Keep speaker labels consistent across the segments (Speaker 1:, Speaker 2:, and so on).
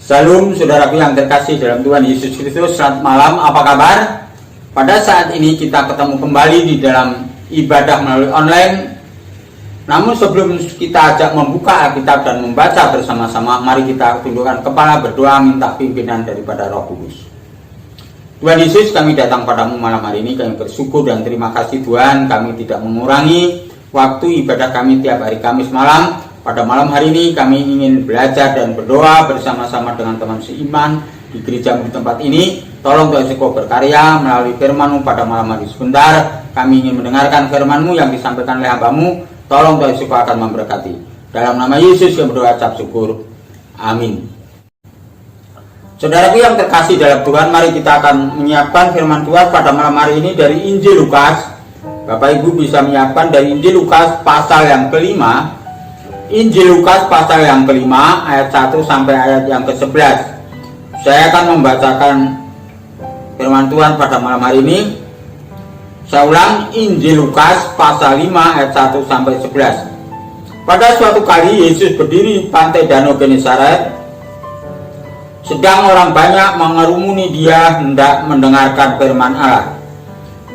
Speaker 1: Salam saudaraku yang terkasih dalam Tuhan Yesus Kristus. Selamat malam, apa kabar? Pada saat ini kita ketemu kembali di dalam ibadah melalui online. Namun sebelum kita ajak membuka Alkitab dan membaca bersama-sama, mari kita tundukkan kepala berdoa minta pimpinan daripada Roh Kudus. Tuhan Yesus, kami datang padamu malam hari ini. Kami bersyukur dan terima kasih Tuhan, kami tidak mengurangi waktu ibadah kami tiap hari Kamis malam. Pada malam hari ini kami ingin belajar dan berdoa bersama-sama dengan teman seiman di gereja di tempat ini. Tolong Tuhan Yesus kau berkarya melalui firman-Mu pada malam hari. Sebentar kami ingin mendengarkan firman-Mu yang disampaikan oleh hamba-Mu. Tolong Tuhan Yesus kau akan memberkati. Dalam nama Yesus yang berdoa ucap syukur. Amin. Saudaraku yang terkasih dalam Tuhan, mari kita akan menyiapkan firman Tuhan pada malam hari ini dari Injil Lukas. Bapak Ibu bisa menyiapkan dari Injil Lukas pasal yang kelima. Injil Lukas pasal yang kelima ayat 1 sampai ayat yang ke-11. Saya akan membacakan firman Tuhan pada malam hari ini. Saya ulang, Injil Lukas pasal 5 ayat 1 sampai 11. Pada suatu kali Yesus berdiri di pantai Danau Genesaret. Sedang orang banyak mengerumuni dia hendak mendengarkan firman Allah.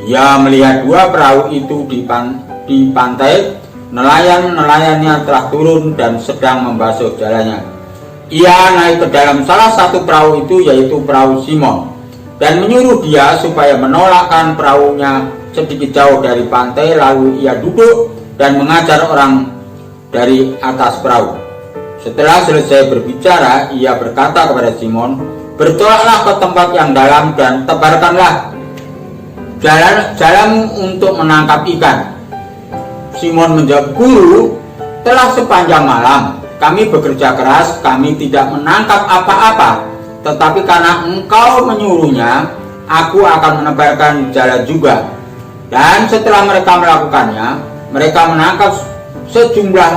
Speaker 1: Ia melihat dua perahu itu di pantai. Nelayan-nelayannya telah turun dan sedang membasuh jalannya. Ia naik ke dalam salah satu perahu itu, yaitu perahu Simon, dan menyuruh dia supaya menolakkan perahunya sedikit jauh dari pantai. Lalu ia duduk dan mengajar orang dari atas perahu. Setelah selesai berbicara, ia berkata kepada Simon, "Bertolaklah ke tempat yang dalam dan tebarkanlah jalanmu untuk menangkap ikan." Simon menjawab, "Guru, telah sepanjang malam kami bekerja keras, kami tidak menangkap apa-apa. Tetapi karena engkau menyuruhnya, aku akan menebarkan jala juga." Dan setelah mereka melakukannya, mereka menangkap sejumlah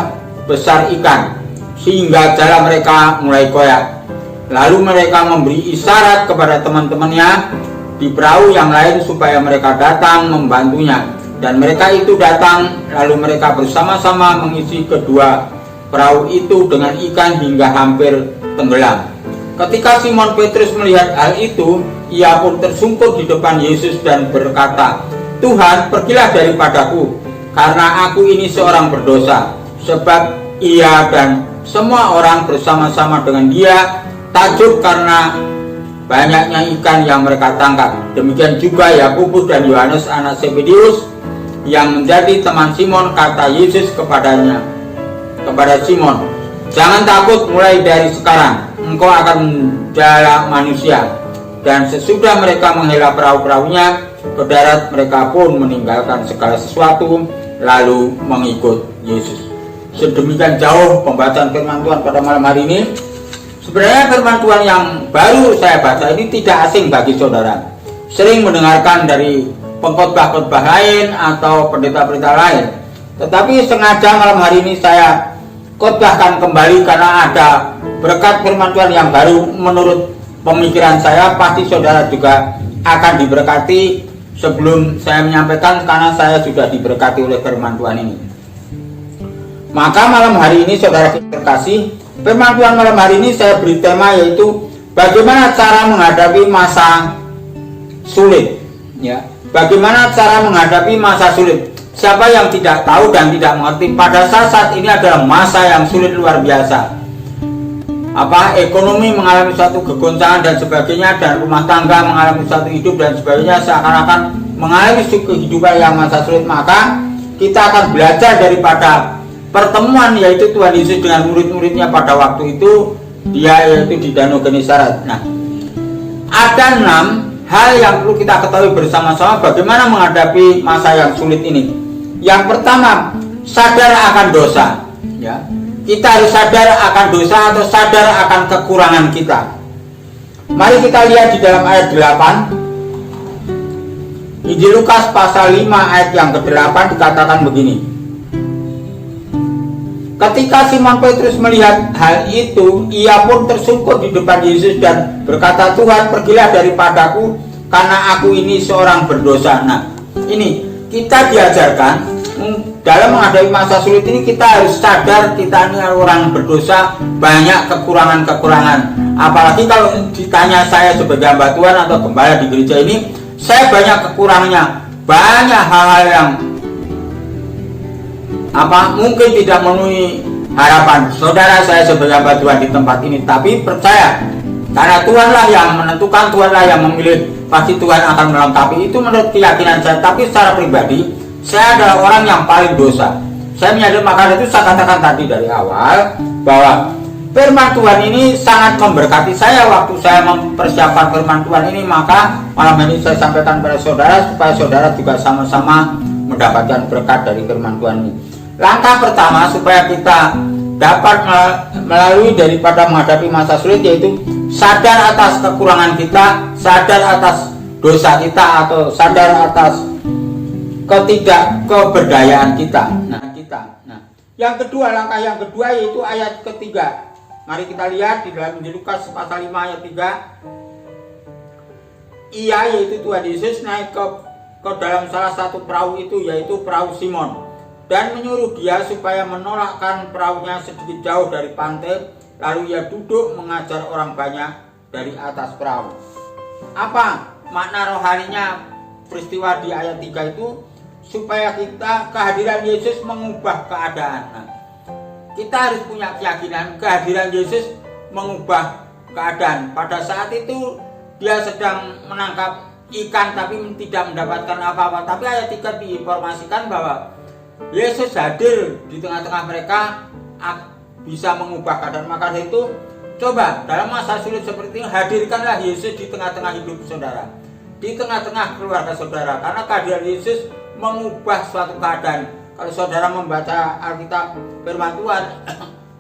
Speaker 1: besar ikan, sehingga jala mereka mulai koyak. Lalu mereka memberi isyarat kepada teman-temannya di perahu yang lain supaya mereka datang membantunya. Dan mereka itu datang, lalu mereka bersama-sama mengisi kedua perahu itu dengan ikan hingga hampir tenggelam. Ketika Simon Petrus melihat hal itu, ia pun tersungkur di depan Yesus dan berkata, "Tuhan, pergilah daripadaku, karena aku ini seorang berdosa." Sebab ia dan semua orang bersama-sama dengan dia takjub karena banyaknya ikan yang mereka tangkap. Demikian juga Yakobus dan Yohanes anak Zebedius yang menjadi teman Simon. Kata Yesus kepada Simon, "Jangan takut, mulai dari sekarang engkau akan menjala manusia." Dan sesudah mereka menghela perahu-perahunya ke darat, mereka pun meninggalkan segala sesuatu lalu mengikut Yesus. Sedemikian jauh pembacaan firman Tuhan pada malam hari ini. Sebenarnya firman Tuhan yang baru saya baca ini tidak asing bagi saudara. Sering mendengarkan dari pengkhotbah-khotbah lain atau pendeta-pendeta lain. Tetapi sengaja malam hari ini saya khotbahkan kembali karena ada berkat firman Tuhan yang baru menurut pemikiran saya. Pasti saudara juga akan diberkati sebelum saya menyampaikan, karena saya sudah diberkati oleh firman Tuhan ini. Maka malam hari ini saudara terkasih, firman Tuhan malam hari ini saya beri tema yaitu bagaimana cara menghadapi masa sulit. Ya, bagaimana cara menghadapi masa sulit? Siapa yang tidak tahu dan tidak mengerti pada saat ini adalah masa yang sulit luar biasa. Ekonomi mengalami suatu kegoncangan dan sebagainya, dan rumah tangga mengalami suatu hidup dan sebagainya, seakan-akan mengalami kehidupan yang masa sulit. Maka kita akan belajar daripada pertemuan yaitu Tuhan Yesus dengan murid-muridnya pada waktu itu, yaitu di Danau Genesaret. Nah, ada 6 hal yang perlu kita ketahui bersama-sama bagaimana menghadapi masa yang sulit ini. Yang pertama, sadar akan dosa. Ya, kita harus sadar akan dosa atau sadar akan kekurangan kita. Mari kita lihat di dalam ayat 8. Injil Lukas pasal 5 ayat yang ke-8 dikatakan begini. Ketika Simon Petrus melihat hal itu, ia pun tersungkur di depan Yesus dan berkata, "Tuhan, pergilah daripadaku, karena aku ini seorang berdosa." Nah, ini kita diajarkan dalam menghadapi masa sulit ini kita harus sadar kita ini orang berdosa, banyak kekurangan-kekurangan. Apalagi kalau ditanya saya sebagai hamba Tuhan atau gembala di gereja ini, saya banyak kekurangannya, banyak hal-hal yang mungkin tidak memenuhi harapan saudara saya sebagai hamba Tuhan di tempat ini. Tapi percaya, karena Tuhanlah yang menentukan, Tuhanlah yang memilih, pasti Tuhan akan melengkapi. Itu menurut keyakinan saya. Tapi secara pribadi, saya adalah orang yang paling dosa. Saya menyadari, maka itu saya katakan tadi dari awal bahwa firman Tuhan ini sangat memberkati saya waktu saya mempersiapkan firman Tuhan ini. Maka malam ini saya sampaikan kepada saudara supaya saudara juga sama-sama mendapatkan berkat dari firman Tuhan ini. Langkah pertama supaya kita dapat melalui daripada menghadapi masa sulit, yaitu sadar atas kekurangan kita, sadar atas dosa kita, atau sadar atas ketidakkeberdayaan kita. Nah, yang kedua, langkah yang kedua yaitu ayat ketiga. Mari kita lihat di dalam Injil Lukas pasal 5 ayat 3. Ia, yaitu Tuhan Yesus, naik ke dalam salah satu perahu itu, yaitu perahu Simon, dan menyuruh dia supaya menolakkan perahunya sedikit jauh dari pantai. Lalu ia duduk mengajar orang banyak dari atas perahu. Apa makna rohaninya peristiwa di ayat 3 itu? Supaya kehadiran Yesus mengubah keadaan. Nah, kita harus punya keyakinan kehadiran Yesus mengubah keadaan. Pada saat itu dia sedang menangkap ikan tapi tidak mendapatkan apa-apa. Tapi ayat 3 diinformasikan bahwa Yesus hadir di tengah-tengah mereka, bisa mengubah keadaan. Maka itu, coba dalam masa sulit seperti ini, hadirkanlah Yesus di tengah-tengah hidup saudara, di tengah-tengah keluarga saudara, karena kehadiran Yesus mengubah suatu keadaan. Kalau saudara membaca Alkitab firman Tuhan,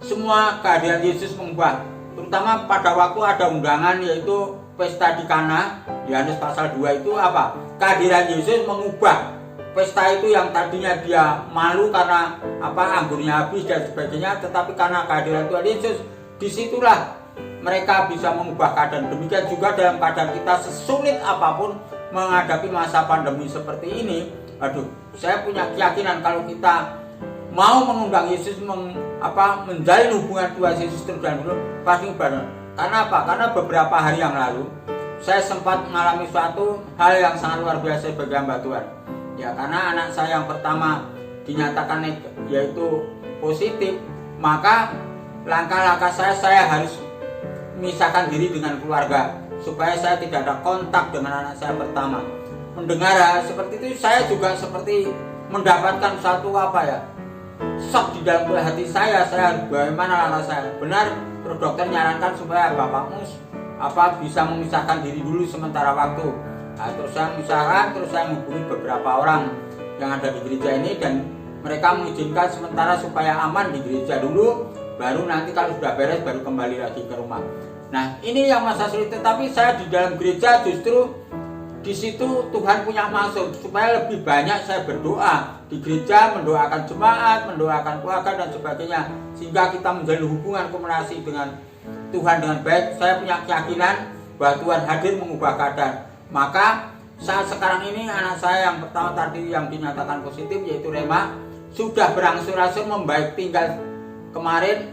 Speaker 1: semua kehadiran Yesus mengubah. Terutama pada waktu ada undangan, yaitu pesta di Kana, Yohanes pasal 2 itu apa? Kehadiran Yesus mengubah pesta itu yang tadinya dia malu karena anggurnya habis dan sebagainya, tetapi karena kehadiran Tuhan Yesus, disitulah mereka bisa mengubah keadaan. Demikian juga dalam keadaan kita sesulit apapun menghadapi masa pandemi seperti ini. Saya punya keyakinan kalau kita mau mengundang Yesus, menjalin hubungan Tuhan Yesus terus dan menerus, pasti benar. Karena apa? Karena beberapa hari yang lalu saya sempat mengalami suatu hal yang sangat luar biasa sebagai hamba Tuhan. Ya, karena anak saya yang pertama dinyatakan yaitu positif, maka langkah-langkah saya harus memisahkan diri dengan keluarga supaya saya tidak ada kontak dengan anak saya pertama. Mendengar seperti itu, saya juga seperti mendapatkan satu shock di dalam hati saya. Bagaimana langkah saya? Benar, terus dokter nyarankan supaya bapakmu bisa memisahkan diri dulu sementara waktu. Terus saya memisahkan, terus saya menghubungi beberapa orang yang ada di gereja ini, dan mereka mengizinkan sementara supaya aman di gereja dulu, baru nanti kalau sudah beres baru kembali lagi ke rumah. Nah, ini yang masa sulit, tetapi saya di dalam gereja justru di situ Tuhan punya maksud supaya lebih banyak saya berdoa di gereja, mendoakan jemaat, mendoakan keluarga dan sebagainya, sehingga kita menjalin hubungan komunikasi dengan Tuhan dengan baik. Saya punya keyakinan bahwa Tuhan hadir mengubah keadaan. Maka saat sekarang ini anak saya yang pertama tadi yang dinyatakan positif, yaitu Rema, sudah berangsur-angsur membaik. Tinggal kemarin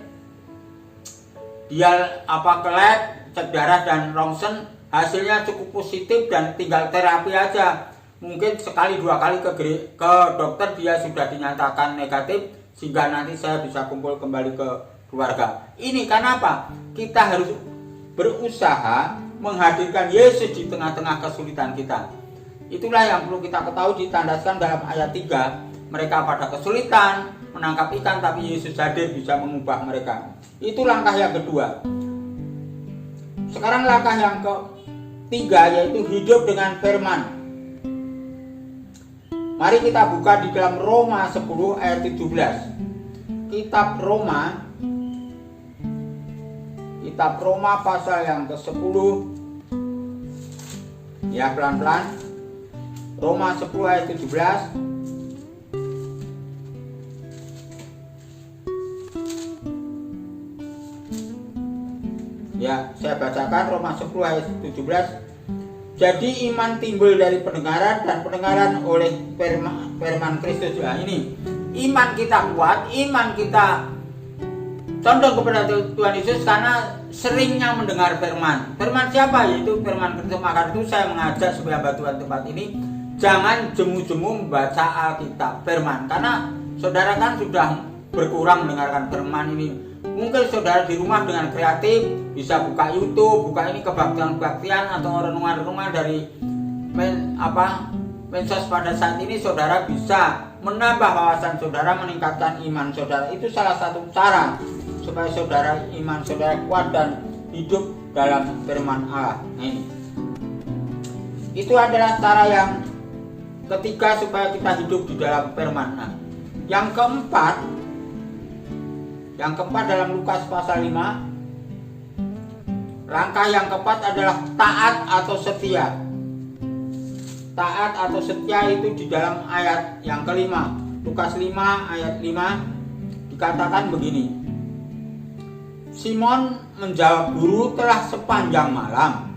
Speaker 1: dia ke lab, cek darah dan rongsen, hasilnya cukup positif dan tinggal terapi aja. Mungkin sekali dua kali ke dokter dia sudah dinyatakan negatif, sehingga nanti saya bisa kumpul kembali ke keluarga. Ini karena apa? Kita harus berusaha menghadirkan Yesus di tengah-tengah kesulitan kita. Itulah yang perlu kita ketahui, ditandaskan dalam ayat 3. Mereka pada kesulitan menangkap ikan, tapi Yesus hadir bisa mengubah mereka. Itu langkah yang kedua. Sekarang langkah yang ketiga, yaitu hidup dengan firman. Mari kita buka di dalam Roma 10 ayat 17. Kitab Roma pasal yang ke-10. Ya, pelan-pelan. Roma 10 ayat 17. Ya, saya bacakan Roma 10 ayat 17. Jadi iman timbul dari pendengaran, dan pendengaran oleh firman Kristus. Ya, ini iman kita kuat, iman kita condong kepada Tuhan Yesus karena seringnya mendengar firman. Firman siapa? Yaitu firman Kristus. Maka itu saya mengajak supaya Tuhan tempat ini jangan jemu-jemu membaca Alkitab firman, karena saudara kan sudah berkurang mendengarkan firman ini. Mungkin saudara di rumah dengan kreatif bisa buka YouTube, buka ini kebaktian-kebaktian atau renungan-renungan dari medsos pada saat ini. Saudara bisa menambah wawasan saudara, meningkatkan iman saudara. Itu salah satu cara supaya saudara iman saudara kuat dan hidup dalam firman Allah. Ini itu adalah cara yang ketiga supaya kita hidup di dalam firman. Nah, yang keempat dalam Lukas pasal 5, langkah yang keempat adalah taat atau setia. Taat atau setia itu di dalam ayat yang kelima, Lukas 5 ayat 5 dikatakan begini. Simon menjawab, "Guru, telah sepanjang malam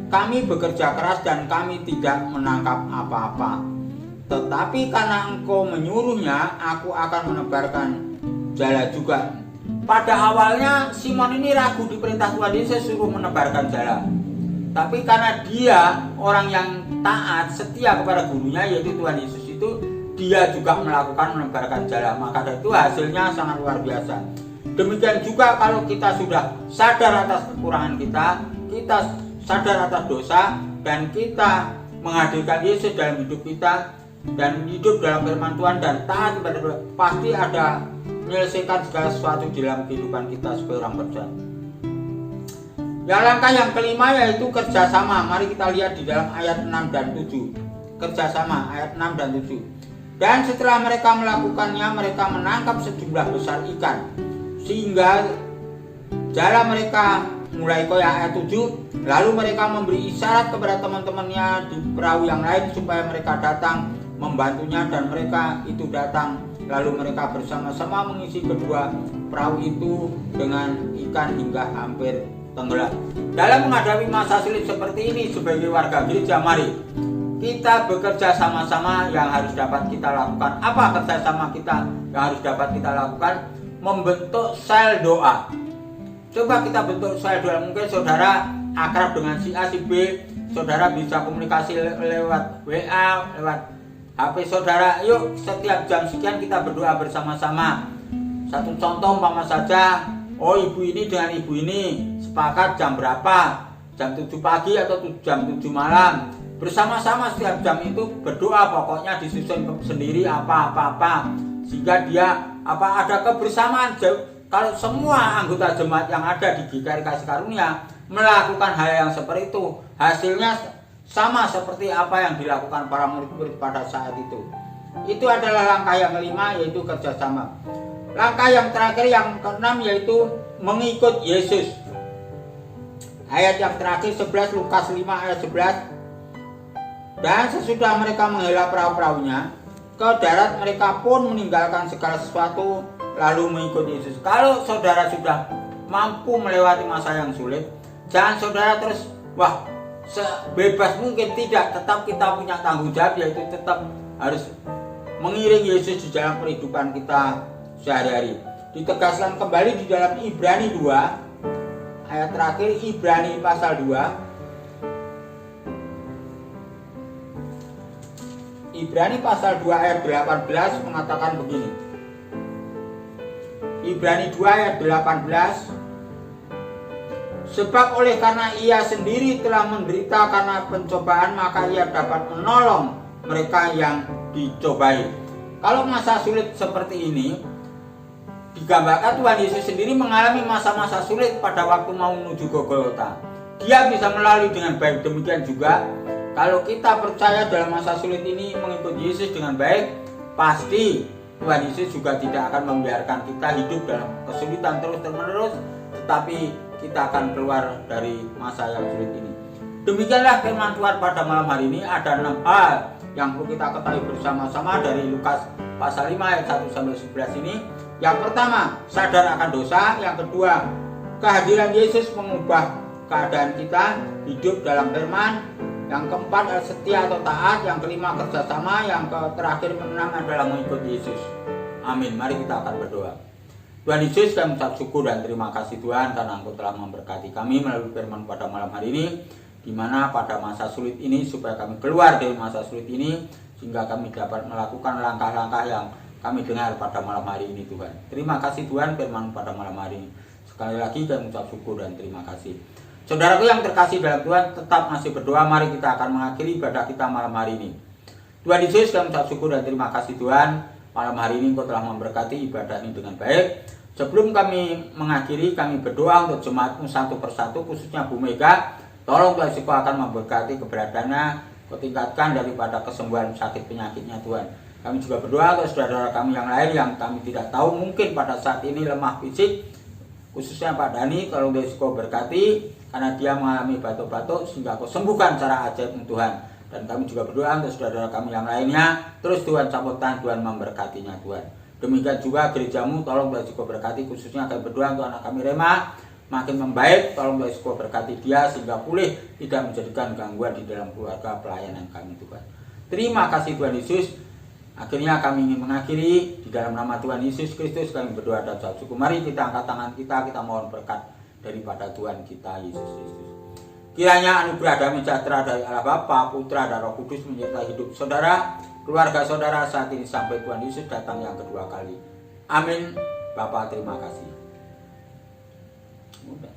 Speaker 1: kami bekerja keras dan kami tidak menangkap apa-apa. Tetapi karena engkau menyuruhnya, aku akan menebarkan jala juga." Pada awalnya Simon ini ragu di perintah Tuhan Yesus suruh menebarkan jala. Tapi karena dia orang yang taat, setia kepada gurunya yaitu Tuhan Yesus itu, dia juga melakukan menebarkan jala. Maka dari itu hasilnya sangat luar biasa. Demikian juga kalau kita sudah sadar atas kekurangan kita sadar atas dosa, dan kita menghadirkan Yesus dalam hidup kita dan hidup dalam firman Tuhan dan taat kepada Tuhan, pasti ada menyelesaikan segala sesuatu di dalam kehidupan kita sebagai orang percaya. Yang langkah yang kelima yaitu kerjasama. Mari kita lihat di dalam ayat 6 dan 7. Kerjasama ayat 6 dan 7. Dan setelah mereka melakukannya, mereka menangkap sejumlah besar ikan, sehingga jala mereka mulai koyak. Ayat 7. Lalu mereka memberi isyarat kepada teman-temannya di perahu yang lain supaya mereka datang membantunya, dan mereka itu datang. Lalu mereka bersama-sama mengisi kedua perahu itu dengan ikan hingga hampir tenggelam. Dalam menghadapi masa sulit seperti ini sebagai warga gereja, mari kita bekerja sama-sama. Yang harus dapat kita lakukan, apa kerja sama kita yang harus dapat kita lakukan? Membentuk sel doa. Coba kita bentuk sel doa. Mungkin saudara akrab dengan si A, si B, saudara bisa komunikasi lewat WA, lewat HP saudara. Yuk setiap jam sekian kita berdoa bersama-sama. Satu contoh umpama saja, oh ibu ini dengan ibu ini sepakat jam berapa, jam 7 pagi atau jam 7 malam. Bersama-sama setiap jam itu berdoa, pokoknya disusun sendiri apa-apa, sehingga dia ada kebersamaan. Kalau semua anggota jemaat yang ada di GKI Kasih Karunia melakukan hal yang seperti itu, hasilnya sama seperti apa yang dilakukan para murid-murid pada saat itu. Itu adalah langkah yang kelima, yaitu kerjasama. Langkah yang terakhir, yang keenam, yaitu mengikut Yesus. Ayat yang terakhir 11, Lukas 5 ayat 11. Dan sesudah mereka menghela perahu-perahunya ke darat, mereka pun meninggalkan segala sesuatu lalu mengikut Yesus. Kalau saudara sudah mampu melewati masa yang sulit, jangan saudara terus sebebas mungkin, tidak. Tetap kita punya tanggung jawab, yaitu tetap harus mengiring Yesus di dalam kehidupan kita sehari-hari. Ditegaskan kembali di dalam Ibrani 2 ayat terakhir, Ibrani pasal 2. Ibrani pasal 2 ayat 18 mengatakan begini. Ibrani 2 ayat 18. Sebab oleh karena ia sendiri telah menderita karena pencobaan, maka ia dapat menolong mereka yang dicobai. Kalau masa sulit seperti ini, digambarkan Tuhan Yesus sendiri mengalami masa-masa sulit pada waktu mau menuju Golgota. Dia bisa melalui dengan baik. Demikian juga kalau kita percaya dalam masa sulit ini mengikut Yesus dengan baik, pasti Tuhan Yesus juga tidak akan membiarkan kita hidup dalam kesulitan terus-menerus, tetapi kita akan keluar dari masa yang sulit ini. Demikianlah firman Tuhan pada malam hari ini. Ada 6 hal yang perlu kita ketahui bersama-sama dari Lukas pasal 5 ayat 1-11 ini. Yang pertama, sadar akan dosa. Yang kedua, kehadiran Yesus mengubah keadaan kita, hidup dalam firman. Yang keempat adalah setia atau taat. Yang kelima kerjasama. Yang terakhir menang adalah mengikut Yesus. Amin. Mari kita akan berdoa. Tuhan Yesus, kami mengucap syukur dan terima kasih Tuhan karena Engkau telah memberkati kami melalui firman pada malam hari ini, di mana pada masa sulit ini supaya kami keluar dari masa sulit ini sehingga kami dapat melakukan langkah-langkah yang kami dengar pada malam hari ini Tuhan. Terima kasih Tuhan firman pada malam hari ini. Sekali lagi kami mengucap syukur dan terima kasih. Saudaraku yang terkasih dalam Tuhan, tetap masih berdoa. Mari kita akan mengakhiri ibadah kita malam hari ini. Tuhan Yesus, kami mengucap syukur dan terima kasih Tuhan. Malam hari ini Engkau telah memberkati ibadah ini dengan baik. Sebelum kami mengakhiri, kami berdoa untuk jemaatmu satu persatu, khususnya Bu Mega. Tolong Tuhan Yesus akan memberkati keberadaannya, Kau tingkatkan daripada kesembuhan sakit penyakitnya Tuhan. Kami juga berdoa untuk saudara-saudara kami yang lain yang kami tidak tahu mungkin pada saat ini lemah fisik, khususnya Pak Dani. Tolong Tuhan Yesus Kau berkati karena dia mengalami batuk-batuk sehingga Kau sembuhkan secara ajaib Tuhan. Dan kami juga berdoa untuk saudara-saudara kami yang lainnya, terus Tuhan campur tangan, Tuhan memberkatinya Tuhan. Demikian juga gerejamu, tolong Tuhan Yesus berkati, khususnya kami berdoa untuk anak kami Rema makin membaik. Tolong Tuhan Yesus berkati dia sehingga pulih, tidak menjadikan gangguan di dalam keluarga pelayanan kami Tuhan. Terima kasih Tuhan Yesus. Akhirnya kami ingin mengakhiri di dalam nama Tuhan Yesus Kristus kami berdoa dan syukur. Mari kita angkat tangan kita mohon berkat daripada Tuhan kita Yesus Kristus. Kiranya anugerah damai sejahtera dari Allah Bapa, Putra dan Roh Kudus menyertai hidup saudara, keluarga saudara saat ini sampai Tuhan Yesus datang yang kedua kali. Amin. Bapak terima kasih. Udah.